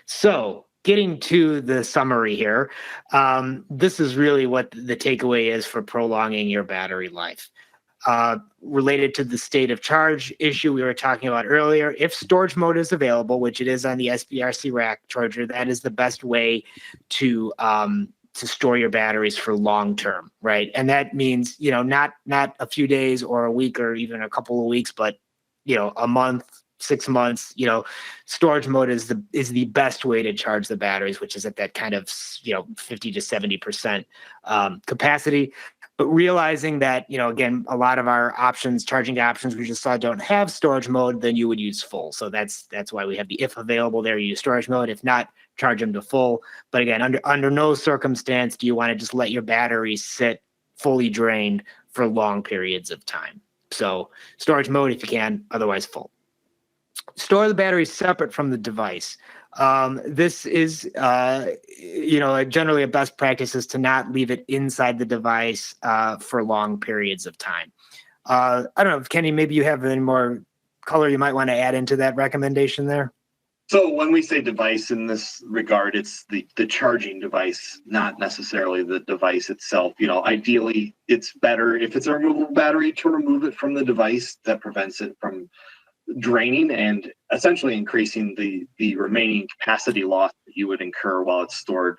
So getting to the summary here, this is really what the takeaway is for prolonging your battery life. Related to the state of charge issue we were talking about earlier, if storage mode is available, which it is on the SBRC rack charger, that is the best way to store your batteries for long term, right? And that means, not a few days or a week or even a couple of weeks, but a month, 6 months. Storage mode is the best way to charge the batteries, which is at that kind of 50 to 70% capacity. But realizing that, again, a lot of our charging options we just saw don't have storage mode, then you would use full. So that's why we have the if available there, you use storage mode. If not, charge them to full. But again, under no circumstance do you want to just let your batteries sit fully drained for long periods of time. So storage mode if you can, otherwise full. Store the batteries separate from the device. This is, generally a best practice is to not leave it inside the device for long periods of time. I don't know, Kenny, maybe you have any more color you might want to add into that recommendation there? So when we say device in this regard, it's the charging device, not necessarily the device itself. Ideally, it's better if it's a removable battery to remove it from the device. That prevents it from draining and essentially increasing the remaining capacity loss that you would incur while it's stored.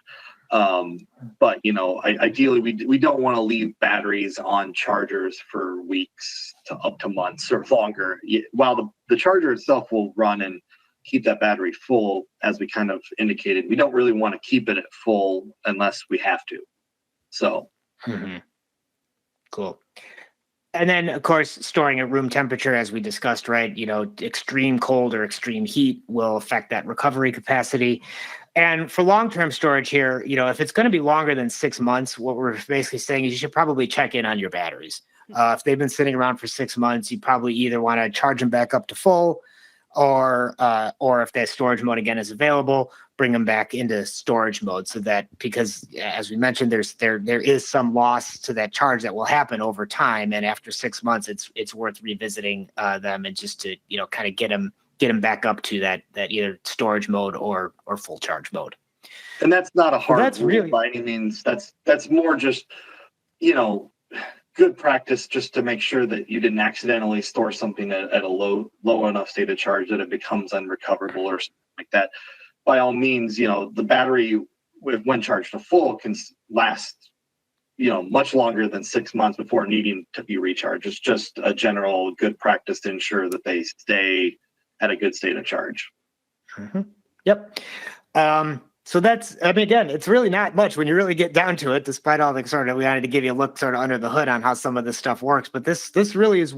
But ideally, we don't want to leave batteries on chargers for weeks to up to months or longer. While the charger itself will run and keep that battery full, as we kind of indicated, we don't really want to keep it at full unless we have to. So, Cool. And then, of course, storing at room temperature, as we discussed, right? Extreme cold or extreme heat will affect that recovery capacity. And for long-term storage here, if it's going to be longer than 6 months, what we're basically saying is you should probably check in on your batteries. If they've been sitting around for 6 months, you probably either want to charge them back up to full, or if that storage mode again is available, bring them back into storage mode, so that, because as we mentioned, there is some loss to that charge that will happen over time, and after 6 months, it's worth revisiting them, and just to kind of get them back up to that either storage mode or full charge mode. And that's not a hard that's rule really by any means. That's more just good practice, just to make sure that you didn't accidentally store something at a low enough state of charge that it becomes unrecoverable or something like that. By all means, the battery, when charged to full, can last much longer than 6 months before needing to be recharged. It's just a general good practice to ensure that they stay at a good state of charge. Yep. So that's, again, it's really not much when you really get down to it, despite all the we wanted to give you a look sort of under the hood on how some of this stuff works. But this really is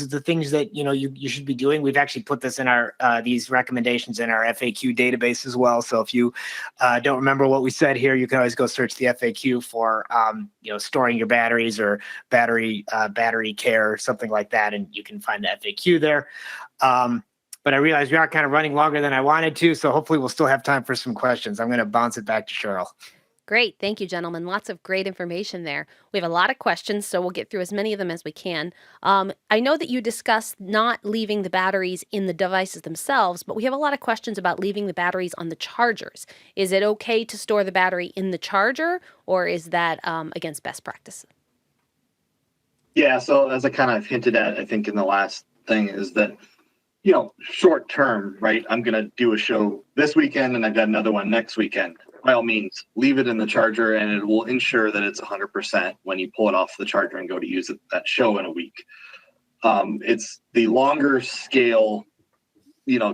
the things that, you should be doing. We've actually put this in our, these recommendations in our FAQ database as well. So if you don't remember what we said here, you can always go search the FAQ for, storing your batteries or battery care or something like that. And you can find the FAQ there. But I realize we are kind of running longer than I wanted to, so hopefully we'll still have time for some questions. I'm going to bounce it back to Cheryl. Great. Thank you, gentlemen. Lots of great information there. We have a lot of questions, so we'll get through as many of them as we can. I know that you discussed not leaving the batteries in the devices themselves, but we have a lot of questions about leaving the batteries on the chargers. Is it okay to store the battery in the charger, or is that against best practice? Yeah, so as I kind of hinted at, I think in the last thing, is that short term, right? I'm going to do a show this weekend and I've got another one next weekend. By all means, leave it in the charger and it will ensure that it's 100% when you pull it off the charger and go to use it that show in a week. It's the longer scale,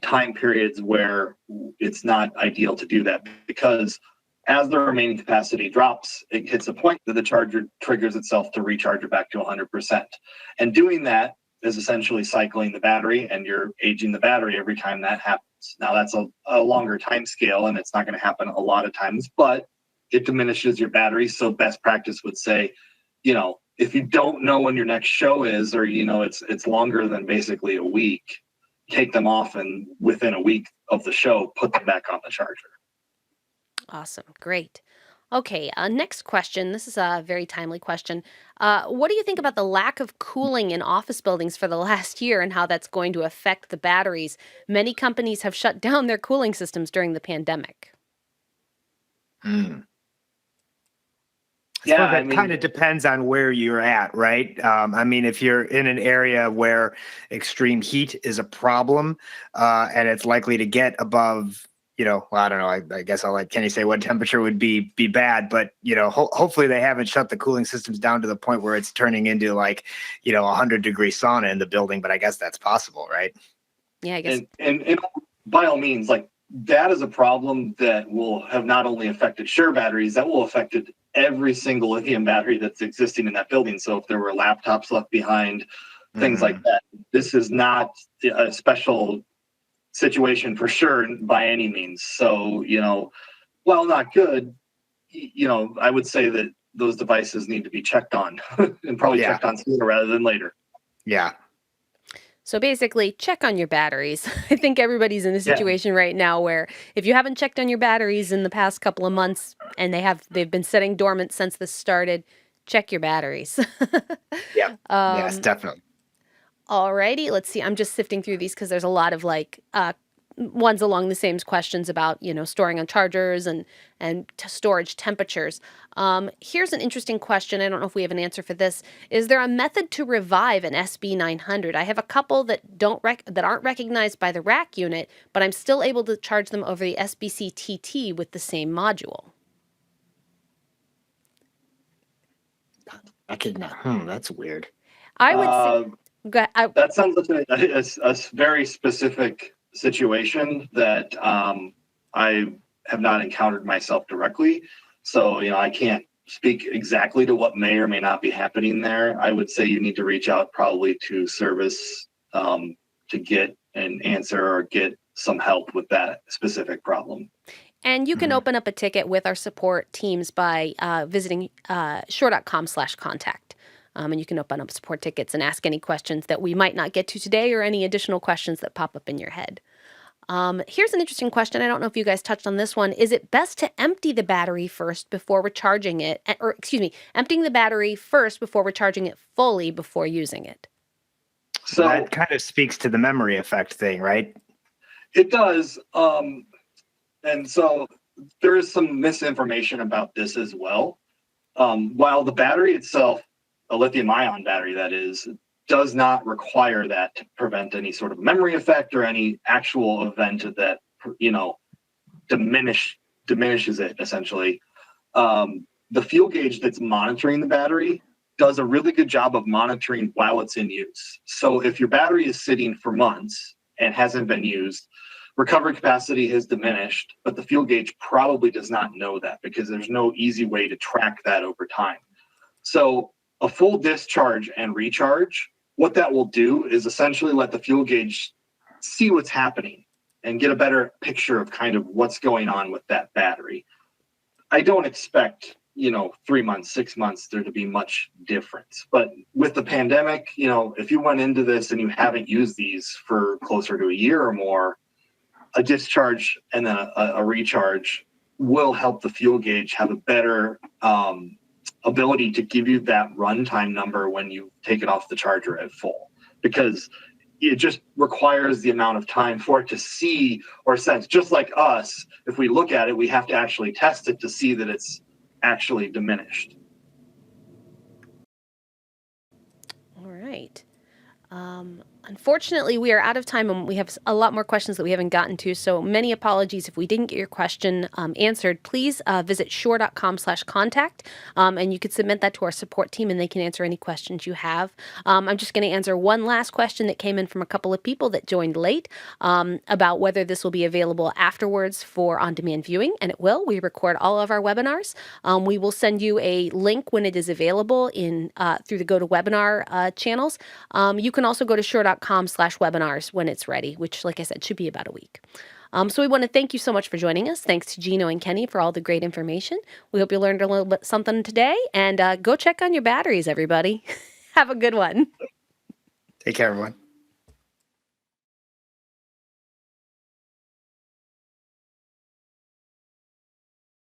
time periods where it's not ideal to do that, because as the remaining capacity drops, it hits a point that the charger triggers itself to recharge it back to 100%. And doing that is essentially cycling the battery, and you're aging the battery every time that happens. Now that's a longer time scale, and it's not going to happen a lot of times, but it diminishes your battery. So best practice would say, if you don't know when your next show is, or it's longer than basically a week, take them off, and within a week of the show, put them back on the charger. Awesome. Great. Okay, next question. This is a very timely question. What do you think about the lack of cooling in office buildings for the last year and how that's going to affect the batteries? Many companies have shut down their cooling systems during the pandemic. Yeah, it kind of depends on where you're at, right? If you're in an area where extreme heat is a problem, and it's likely to get above, I don't know. I guess I'll let Kenny say what temperature would be bad, but hopefully they haven't shut the cooling systems down to the point where it's turning into 100-degree sauna in the building. But I guess that's possible, right? Yeah, I guess. And by all means, that is a problem that will have not only affected Shure batteries, that will affect every single lithium battery that's existing in that building. So if there were laptops left behind, things like that, this is not a special situation for Shure by any means. So, while not good, I would say that those devices need to be checked on and probably checked on sooner rather than later. Yeah. So basically, check on your batteries. I think everybody's in a situation right now where if you haven't checked on your batteries in the past couple of months and they've been sitting dormant since this started, check your batteries. Yeah. Yes, definitely. Alrighty, let's see. I'm just sifting through these because there's a lot of ones along the same questions about storing on chargers and storage temperatures. Here's an interesting question. I don't know if we have an answer for this. Is there a method to revive an SB900? I have a couple that aren't recognized by the rack unit, but I'm still able to charge them over the SBC TT with the same module. I could not. That's weird. I would say. That sounds like a very specific situation that I have not encountered myself directly. So, I can't speak exactly to what may or may not be happening there. I would say you need to reach out probably to service to get an answer or get some help with that specific problem. And you can open up a ticket with our support teams by visiting shure.com/contact. And you can open up support tickets and ask any questions that we might not get to today or any additional questions that pop up in your head. Here's an interesting question. I don't know if you guys touched on this one. Is it best to empty the battery first before recharging it? Or excuse me, emptying the battery first before recharging it fully before using it? So that kind of speaks to the memory effect thing, right? It does. And so there is some misinformation about this as well. While the battery itself, a lithium ion battery that is, does not require that to prevent any sort of memory effect or any actual event that, diminishes it essentially. The fuel gauge that's monitoring the battery does a really good job of monitoring while it's in use. So if your battery is sitting for months and hasn't been used, recovery capacity has diminished, but the fuel gauge probably does not know that because there's no easy way to track that over time. So a full discharge and recharge, what that will do is essentially let the fuel gauge see what's happening and get a better picture of kind of what's going on with that battery. I don't expect, 3 months, 6 months, there to be much difference. But with the pandemic, if you went into this and you haven't used these for closer to a year or more, a discharge and then a recharge will help the fuel gauge have a better ability to give you that runtime number when you take it off the charger at full, because it just requires the amount of time for it to see or sense. Just like us, if we look at it, we have to actually test it to see that it's actually diminished. All right. Unfortunately, we are out of time and we have a lot more questions that we haven't gotten to. So many apologies if we didn't get your question answered. Please visit shure.com/contact and you could submit that to our support team and they can answer any questions you have. I'm just going to answer one last question that came in from a couple of people that joined late about whether this will be available afterwards for on-demand viewing, and it will. We record all of our webinars. We will send you a link when it is available in through the GoToWebinar channels. You can also go to shure.com/webinars when it's ready, which, like I said, should be about a week. So we want to thank you so much for joining us. Thanks to Gino and Kenny for all the great information. We hope you learned a little bit something today, and go check on your batteries, everybody. Have a good one. Take care, everyone.